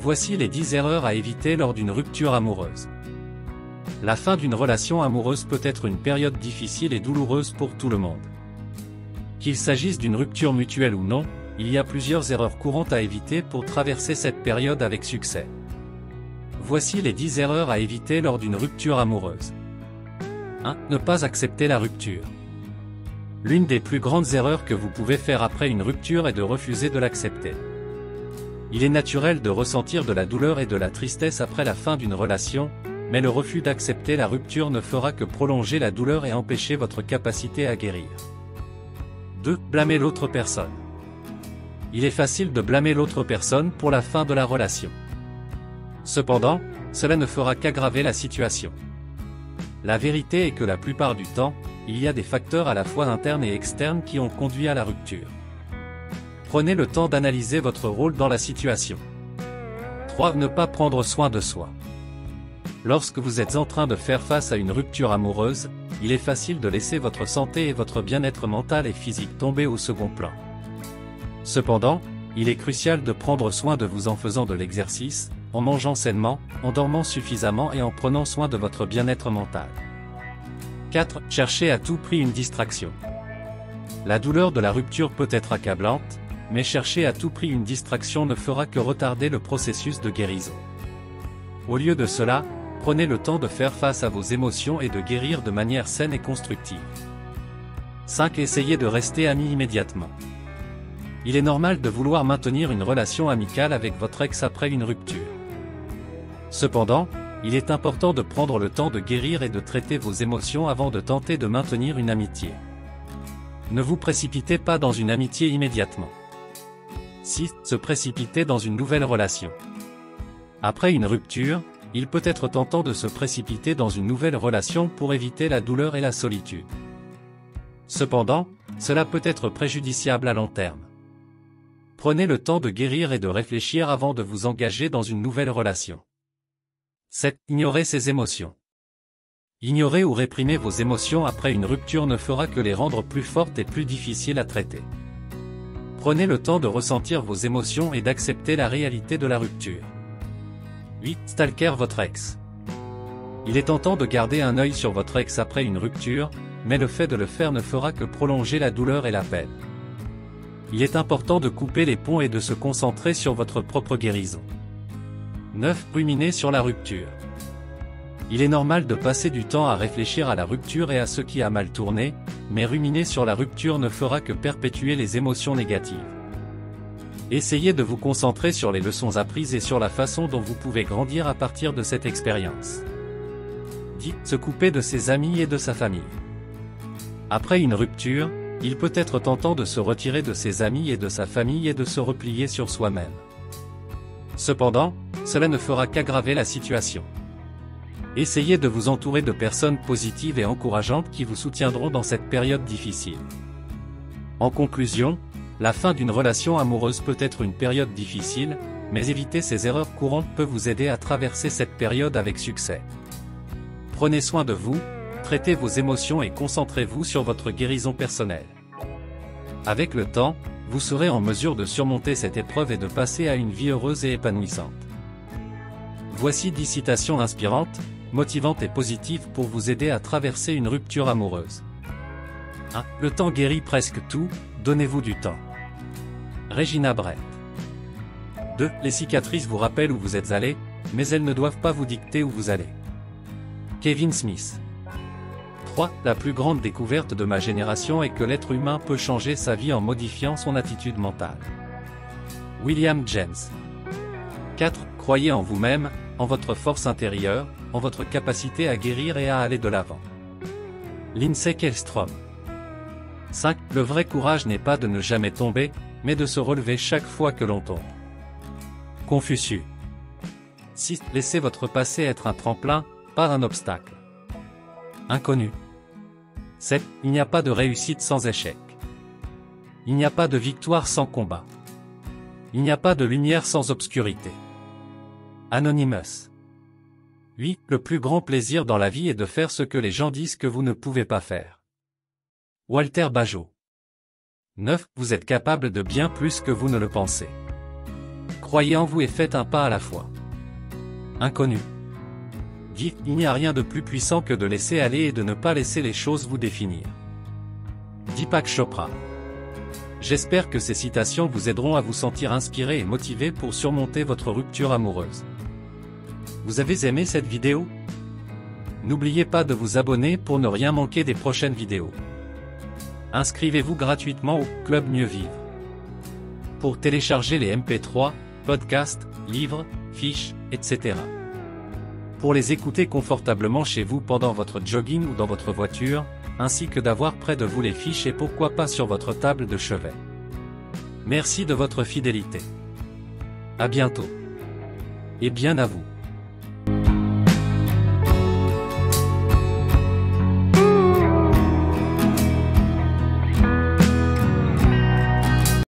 Voici les 10 erreurs à éviter lors d'une rupture amoureuse. La fin d'une relation amoureuse peut être une période difficile et douloureuse pour tout le monde. Qu'il s'agisse d'une rupture mutuelle ou non, il y a plusieurs erreurs courantes à éviter pour traverser cette période avec succès. Voici les 10 erreurs à éviter lors d'une rupture amoureuse. 1. Ne pas accepter la rupture. L'une des plus grandes erreurs que vous pouvez faire après une rupture est de refuser de l'accepter. Il est naturel de ressentir de la douleur et de la tristesse après la fin d'une relation, mais le refus d'accepter la rupture ne fera que prolonger la douleur et empêcher votre capacité à guérir. 2. Blâmer l'autre personne. Il est facile de blâmer l'autre personne pour la fin de la relation. Cependant, cela ne fera qu'aggraver la situation. La vérité est que la plupart du temps, il y a des facteurs à la fois internes et externes qui ont conduit à la rupture. Prenez le temps d'analyser votre rôle dans la situation. 3. Ne pas prendre soin de soi. Lorsque vous êtes en train de faire face à une rupture amoureuse, il est facile de laisser votre santé et votre bien-être mental et physique tomber au second plan. Cependant, il est crucial de prendre soin de vous en faisant de l'exercice, en mangeant sainement, en dormant suffisamment et en prenant soin de votre bien-être mental. 4. Cherchez à tout prix une distraction. La douleur de la rupture peut être accablante, mais chercher à tout prix une distraction ne fera que retarder le processus de guérison. Au lieu de cela, prenez le temps de faire face à vos émotions et de guérir de manière saine et constructive. 5. Essayez de rester amis immédiatement. Il est normal de vouloir maintenir une relation amicale avec votre ex après une rupture. Cependant, il est important de prendre le temps de guérir et de traiter vos émotions avant de tenter de maintenir une amitié. Ne vous précipitez pas dans une amitié immédiatement. 6. Se précipiter dans une nouvelle relation. Après une rupture, il peut être tentant de se précipiter dans une nouvelle relation pour éviter la douleur et la solitude. Cependant, cela peut être préjudiciable à long terme. Prenez le temps de guérir et de réfléchir avant de vous engager dans une nouvelle relation. 7. Ignorez ses émotions. Ignorer ou réprimer vos émotions après une rupture ne fera que les rendre plus fortes et plus difficiles à traiter. Prenez le temps de ressentir vos émotions et d'accepter la réalité de la rupture. 8. Stalker votre ex. Il est tentant de garder un œil sur votre ex après une rupture, mais le fait de le faire ne fera que prolonger la douleur et la peine. Il est important de couper les ponts et de se concentrer sur votre propre guérison. 9. Ruminer sur la rupture. Il est normal de passer du temps à réfléchir à la rupture et à ce qui a mal tourné, mais ruminer sur la rupture ne fera que perpétuer les émotions négatives. Essayez de vous concentrer sur les leçons apprises et sur la façon dont vous pouvez grandir à partir de cette expérience. 10. Se couper de ses amis et de sa famille. Après une rupture, il peut être tentant de se retirer de ses amis et de sa famille et de se replier sur soi-même. Cependant, cela ne fera qu'aggraver la situation. Essayez de vous entourer de personnes positives et encourageantes qui vous soutiendront dans cette période difficile. En conclusion, la fin d'une relation amoureuse peut être une période difficile, mais éviter ces erreurs courantes peut vous aider à traverser cette période avec succès. Prenez soin de vous, traitez vos émotions et concentrez-vous sur votre guérison personnelle. Avec le temps, vous serez en mesure de surmonter cette épreuve et de passer à une vie heureuse et épanouissante. Voici 10 citations inspirantes, motivantes et positives pour vous aider à traverser une rupture amoureuse. 1. Le temps guérit presque tout, donnez-vous du temps. Regina Brett. 2. Les cicatrices vous rappellent où vous êtes allé, mais elles ne doivent pas vous dicter où vous allez. Kevin Smith. 3. La plus grande découverte de ma génération est que l'être humain peut changer sa vie en modifiant son attitude mentale. William James. 4. Croyez en vous-même, en votre force intérieure, en votre capacité à guérir et à aller de l'avant. Lindsay Kellstrom. 5. Le vrai courage n'est pas de ne jamais tomber, mais de se relever chaque fois que l'on tombe. Confucius. 6. Laissez votre passé être un tremplin, pas un obstacle. Inconnu. 7. Il n'y a pas de réussite sans échec. Il n'y a pas de victoire sans combat. Il n'y a pas de lumière sans obscurité. Anonymous. 8. Le plus grand plaisir dans la vie est de faire ce que les gens disent que vous ne pouvez pas faire. Walter Bajot. 9. Vous êtes capable de bien plus que vous ne le pensez. Croyez en vous et faites un pas à la fois. Inconnu. Dites, il n'y a rien de plus puissant que de laisser aller et de ne pas laisser les choses vous définir. Deepak Chopra. J'espère que ces citations vous aideront à vous sentir inspiré et motivé pour surmonter votre rupture amoureuse. Vous avez aimé cette vidéo? N'oubliez pas de vous abonner pour ne rien manquer des prochaines vidéos. Inscrivez-vous gratuitement au Club Mieux Vivre. Pour télécharger les MP3, podcasts, livres, fiches, etc. Pour les écouter confortablement chez vous pendant votre jogging ou dans votre voiture, ainsi que d'avoir près de vous les fiches et pourquoi pas sur votre table de chevet. Merci de votre fidélité. À bientôt. Et bien à vous.